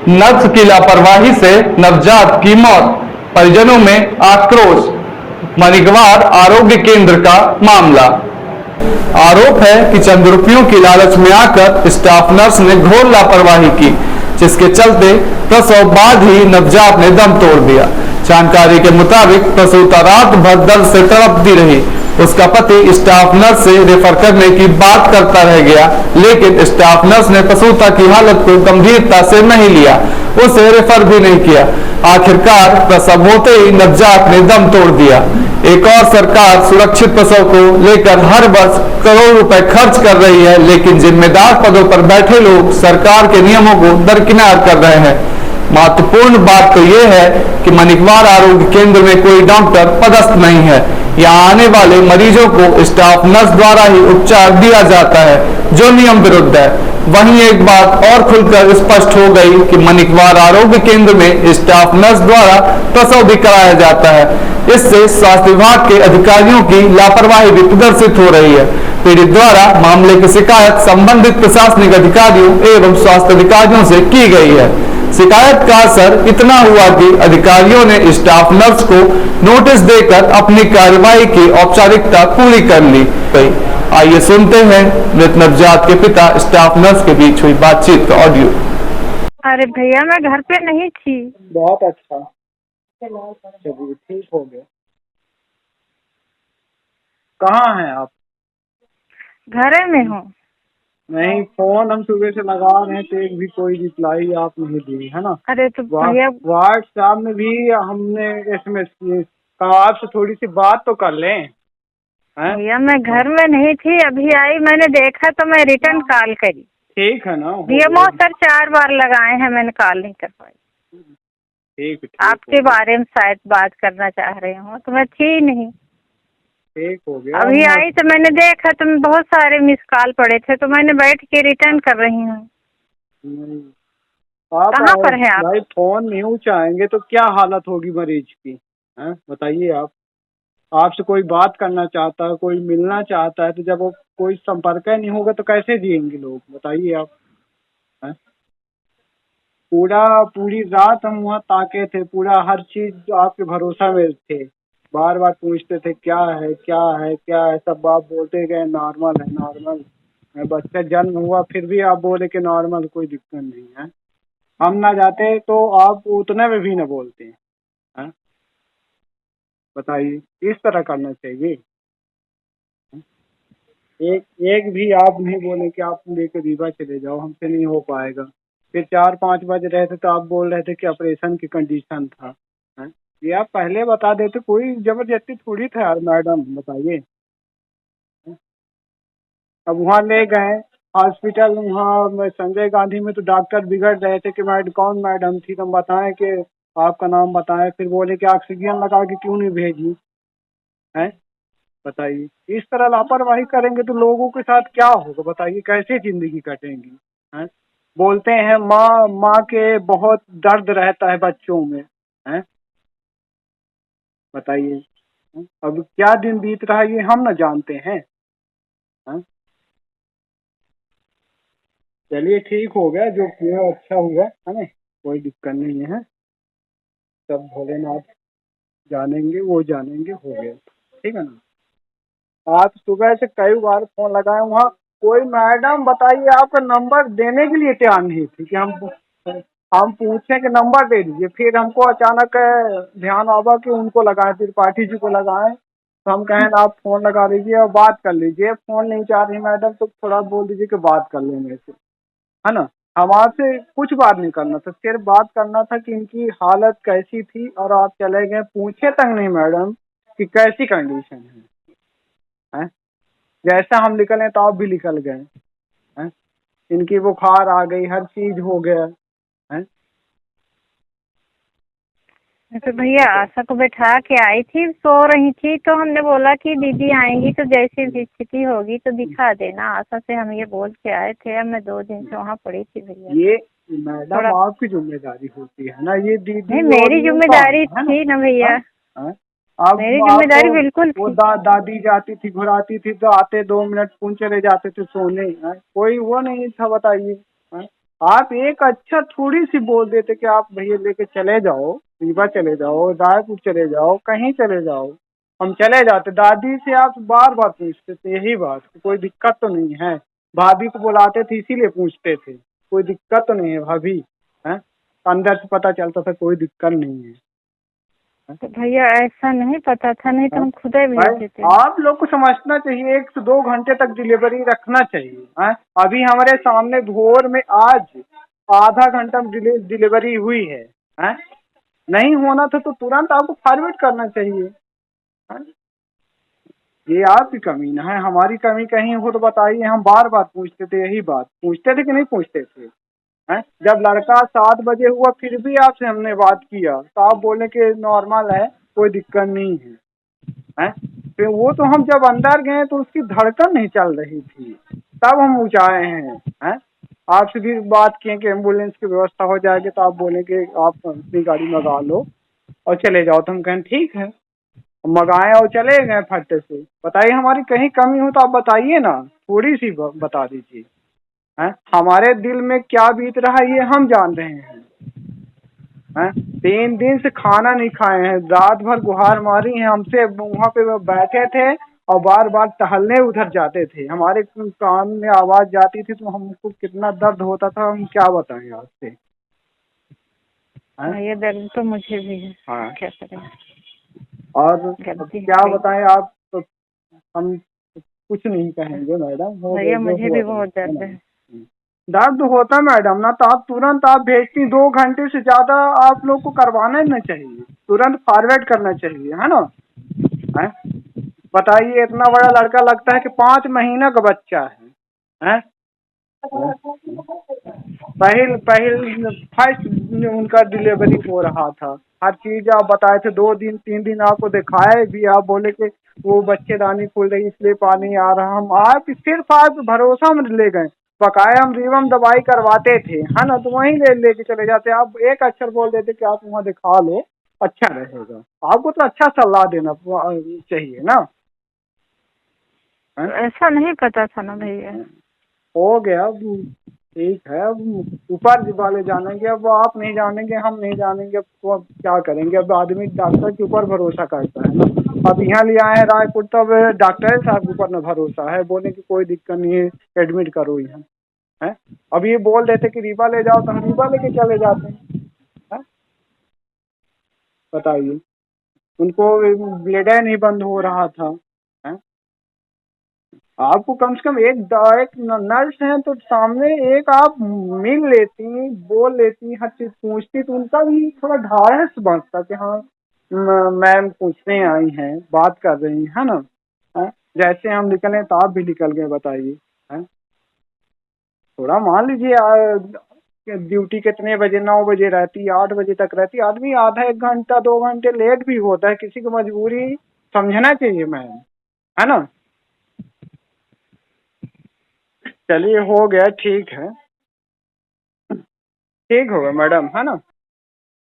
Nurse की लापरवाही से नवजात की मौत, परिजनों में आक्रोश। मणिगवार आरोग्य केंद्र का मामला। आरोप है कि चंद रुपयों की लालच में आकर स्टाफ नर्स ने घोर लापरवाही की, जिसके चलते प्रसव बाद ही नवजात ने दम तोड़ दिया। जानकारी के मुताबिक प्रसूता रात भर दर्द से तड़पती रही। उसका पति स्टाफ नर्स से रेफर करने की बात करता रह गया, लेकिन स्टाफ नर्स ने प्रसूता की हालत को गंभीरता से नहीं लिया, उसे रेफर भी नहीं किया। आखिरकार प्रसव होते ही नवजात ने दम तोड़ दिया। एक और सरकार सुरक्षित प्रसव को लेकर हर वर्ष करोड़ रुपए खर्च कर रही है, लेकिन जिम्मेदार पदों पर बैठे लोग सरकार के नियमों को दरकिनार कर रहे हैं। महत्वपूर्ण बात तो यह है कि मणिगवार आरोग्य केंद्र में कोई डॉक्टर पदस्थ नहीं है। यहाँ आने वाले मरीजों को स्टाफ नर्स द्वारा ही उपचार दिया जाता है, जो नियम विरुद्ध है। वहीं एक बात और खुलकर स्पष्ट हो गई कि मणिगवार आरोग्य केंद्र में स्टाफ नर्स द्वारा प्रसव भी कराया जाता है। इससे स्वास्थ्य विभाग के अधिकारियों की लापरवाही भी प्रदर्शित हो रही है। पीड़ित द्वारा मामले की शिकायत संबंधित प्रशासनिक अधिकारियों एवं स्वास्थ्य अधिकारियों से की गई है। शिकायत का असर इतना हुआ कि अधिकारियों ने स्टाफ नर्स को नोटिस देकर अपनी कार्रवाई की औपचारिकता पूरी कर ली गई। आइए सुनते हैं मृत नवजात के पिता स्टाफ नर्स के बीच हुई बातचीत का ऑडियो। अरे भैया, मैं घर पे नहीं थी। बहुत अच्छा, चलिए ठीक हो गया। कहाँ हैं आप? घरे में हूँ। नहीं, फोन हम सुबह से लगा रहे हैं तो एक भी कोई रिप्लाई आप नहीं दी, है ना। अरे तो भैया, व्हाट्सएप में भी हमने एसएमएस किए, कहा आपसे थोड़ी सी बात तो कर लें। भैया मैं घर में नहीं थी, अभी आई, मैंने देखा तो मैं रिटर्न कॉल करी। ठीक है ना, डीएमओ सर 4 बार लगाए हैं, मैंने कॉल नहीं कर पाई। ठीक आपके बारे में शायद बात करना चाह रहे हो, तो मैं थी नहीं। ठीक हो गया। अभी आई तो मैंने देखा तो बहुत सारे मिस कॉल पड़े थे, तो मैंने बैठ के रिटर्न कर रही हूँ। आप कहाँ पर है आप? भाई फोन नहीं उठाएंगे तो क्या हालत होगी मरीज की, हैं बताइए आप। आपसे कोई बात करना चाहता है, कोई मिलना चाहता है, तो जब वो कोई संपर्क ही नहीं होगा तो कैसे जिएंगे लोग, बताइए आप। हैं? पूरी रात हम वहाँ ताके थे, पूरा हर चीज आपके भरोसा में थे। बार बार पूछते थे क्या है क्या है क्या है, सब आप बोलते गए नॉर्मल है नॉर्मल है। बच्चा जन्म हुआ फिर भी आप बोले कि नॉर्मल, कोई दिक्कत नहीं है। हम ना जाते तो आप उतने में भी ना बोलते हैं। बताइए, इस तरह करना चाहिए। एक भी आप नहीं बोले कि आप लेकर रीवा चले जाओ, हमसे नहीं हो पाएगा। फिर 4-5 बज रहे थे तो आप बोल रहे थे कि ऑपरेशन की कंडीशन था। हैं? ये आप पहले बता देते, कोई जबरदस्ती थोड़ी था यार मैडम, बताइए। अब वहाँ ले गए हॉस्पिटल, वहाँ संजय गांधी में तो डॉक्टर बिगड़ रहे थे कि कौन मैडम थी, तुम बताएं कि आपका नाम बताएं। फिर बोले कि ऑक्सीजन लगा के क्यों नहीं भेजी, है बताइए। इस तरह लापरवाही करेंगे तो लोगों के साथ क्या होगा, बताइए, कैसे जिंदगी कटेंगी। हैं? बोलते हैं माँ माँ के बहुत दर्द रहता है बच्चों में, हैं बताइए। अब क्या दिन बीत रहा है ये हम न जानते हैं। चलिए ठीक हो गया, जो किया अच्छा हुआ, है ना, कोई दिक्कत नहीं है। सब भोलेनाथ जानेंगे, वो जानेंगे, हो गया, ठीक है ना। आप सुबह से कई बार फोन लगाए, वहाँ कोई मैडम बताइए आपका नंबर देने के लिए तैयार नहीं थी कि हम पूछे कि नंबर दे दीजिए। फिर हमको अचानक ध्यान आवा कि उनको लगाए, त्रिपाठी जी को लगाए, तो हम कहें आप फोन लगा लीजिए और बात कर लीजिए। फोन नहीं चाह रही मैडम तो थोड़ा बोल दीजिए कि बात कर लें मेरे से, है ना। हम आपसे कुछ बात नहीं करना था, सिर्फ बात करना था कि इनकी हालत कैसी थी, और आप चले गए, पूछे तक नहीं मैडम कि कैसी कंडीशन है। जैसा हम निकले तो आप भी निकल गए हैं। इनकी बुखार आ गई, हर चीज हो गया है। तो भैया आशा को बैठा के आई थी, सो रही थी, तो हमने बोला कि दीदी आएंगी तो जैसी भी स्थिति होगी तो दिखा देना। आशा से हम ये बोल के आए थे। अब मैं 2 दिन से वहाँ पड़ी थी भैया। ये मैडम आपकी जिम्मेदारी होती है ना, ये दीदी नहीं, मेरी जिम्मेदारी थी ना भैया। अब मेरी जिम्मेदारी बिल्कुल वो थी। दादी जाती थी, घुराती थी, तो आते 2 मिनट फोन चले जाते थे सोने। कोई वो नहीं था, बताइए। आप एक अच्छा थोड़ी सी बोल देते कि आप भैया लेके चले जाओ, रीवा चले जाओ, रायपुर चले जाओ, कहीं चले जाओ, हम चले जाते। दादी से आप बार बार पूछते थे यही बात कि कोई दिक्कत तो नहीं है। भाभी को बुलाते थे इसीलिए पूछते थे कोई दिक्कत तो नहीं है भाभी, हैं? अंदर से पता चलता था कोई दिक्कत नहीं है। तो भैया ऐसा नहीं पता था, नहीं तो हम खुद ही भेज भाई देते। आप लोग को समझना चाहिए, 1 से 2 घंटे तक डिलीवरी रखना चाहिए। हैं? अभी हमारे सामने भोर में आज आधा घंटा में डिलीवरी हुई है। हैं? नहीं होना था तो तुरंत आपको फॉरवर्ड करना चाहिए। हैं? ये आपकी कमी ना है, हमारी कमी कहीं हो तो बताइए। हम बार बार पूछते थे यही बात, पूछते थे कि नहीं पूछते थे? हैं? जब लड़का 7 बजे हुआ फिर भी आपसे हमने बात किया तो आप बोले कि नॉर्मल है, कोई दिक्कत नहीं है। हैं? फिर वो तो हम जब अंदर गए तो उसकी धड़कन नहीं चल रही थी, तब हम ऊँचाए हैं? आपसे भी बात किए कि एम्बुलेंस की व्यवस्था हो जाएगी तो आप बोले कि आप अपनी गाड़ी मंगा लो और चले जाओ। तो हम कहें ठीक है, मंगाए और चले गए फट्टे से। बताइए हमारी कहीं कमी हो तो आप बताइए ना, थोड़ी सी बता दीजिए। हैं? हमारे दिल में क्या बीत रहा है ये हम जान रहे हैं। हैं? 3 दिन से खाना नहीं खाए हैं, रात भर गुहार मारी है हमसे, वहाँ पे वो बैठे थे और बार बार टहलने उधर जाते थे। हमारे कान में आवाज जाती थी तो हमको कितना दर्द होता था, हम क्या बताएं आपसे। हैं? हाँ, ये दर्द तो मुझे भी है। हाँ, क्या करें, और अब गलती क्या हो गई। बताएं आप तो, हम कुछ नहीं कहेंगे मैडम, हो गया भैया जो मुझे हुआ भी तो बहुत है दर्द ना। है। दर्द होता मैडम ना तो आप तुरंत आप भेजती, 2 घंटे से ज्यादा आप लोग को करवाना ही नहीं चाहिए, तुरंत फॉरवर्ड करना चाहिए, है ना। हैं? बताइए इतना बड़ा लड़का लगता है कि 5 महीना का बच्चा है। हैं? पहल पहल फर्स्ट उनका डिलीवरी हो रहा था, हर चीज आप बताए थे। 2 दिन 3 दिन आपको दिखाए भी, आप बोले कि वो बच्चेदानी खुल रही इसलिए पानी आ रहा। हम आप सिर्फ आप भरोसा में ले गए, बकाया हम रीवम दवाई करवाते थे, है ना, तो वहीं लेके चले जाते। आप एक अक्षर बोल देते कि आप वहाँ दिखा लो, अच्छा रहेगा। आपको तो अच्छा सलाह देना चाहिए ना। हैं? ऐसा नहीं पता था ना भैया। हो गया, अब ठीक है, अब ऊपर वाले जानेंगे, अब आप नहीं जानेंगे, हम नहीं जानेंगे, तो अब क्या करेंगे। अब आदमी डॉक्टर के ऊपर भरोसा करता है ना। अब यहाँ ले आए हैं रायपुर, तब डॉक्टर साहब के ऊपर न भरोसा है, बोले कि कोई दिक्कत नहीं है, एडमिट करो यहाँ। है? अब ये बोल देते कि रीवा ले जाओ तो हम रीवा लेके चले जाते हैं। बताइए, उनको ब्लड नहीं बंद हो रहा था। है? आपको कम से कम एक नर्स है तो सामने एक आप मिल लेती, बोल लेती, हर चीज पूछती तो उनका भी थोड़ा ढाढ़स बनता कि हाँ मैम पूछने आई हैं, बात कर रही है ना। हैं? जैसे हम निकले तो आप भी निकल गए, बताइए। हैं? थोड़ा मान लीजिए ड्यूटी कितने बजे, 9 बजे रहती, 8 बजे तक रहती, आदमी आधा 1 घंटा 2 घंटे लेट भी होता है, किसी की मजबूरी समझना चाहिए मैम, है ना। चलिए हो गया, ठीक है, ठीक होगा मैडम, है ना।